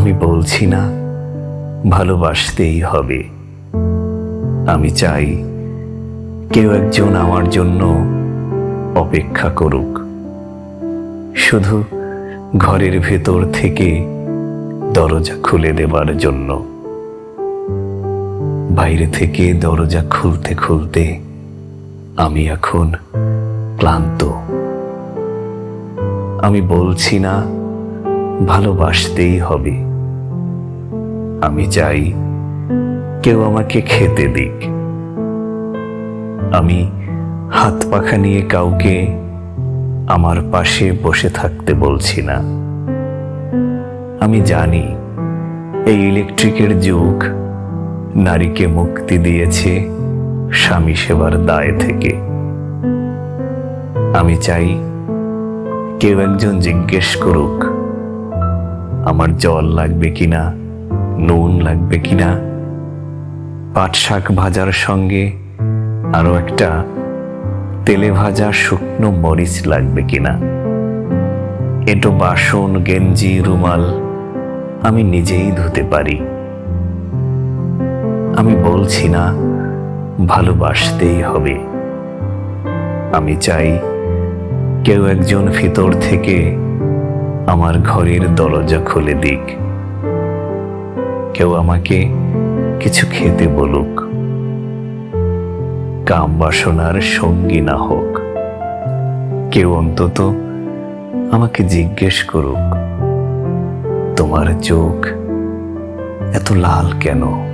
আমি বলছি না ভালোবাসতেই হবে। আমি চাই কেউ একজন আমার জন্য অপেক্ষা করুক, শুধু ঘরের ভেতর থেকে দরজা খুলে দেবার জন্য। বাইরে থেকে দরজা খুলতে খুলতে আমি এখন ক্লান্ত। আমি বলছি না ভালোবাসতেই হবে। আমি চাই কেউ আমাকে খেতে দিক। আমি হাত পাখা নিয়ে কাউকে আমার পাশে বসে থাকতে বলছি না। আমি জানি এই ইলেকট্রিকের যুগ নারীকে মুক্তি দিয়েছে স্বামী সেবার দায় থেকে। আমি চাই কেউ একজন জিজ্ঞেস করুক আমার জল লাগবে কিনা, নুন লাগবে কিনা, পাট শাক ভাজার সঙ্গে আরো একটা তেলে ভাজা শুকনো মরিচ লাগবে কিনা। এটো বাসন, গেঞ্জি, রুমাল আমি নিজেই ধুতে পারি। আমি বলছি না ভালোবাসতেই হবে। আমি চাই কেউ একজন ভিতর থেকে আমার ঘরের দরজা খুলে দিক। কেউ আমাকে কিছু খেতে বলুক, কাম বাসনার সঙ্গী না হোক। কেউ অন্তত আমাকে জিজ্ঞেস করুক তোমার চোখ এত লাল কেন।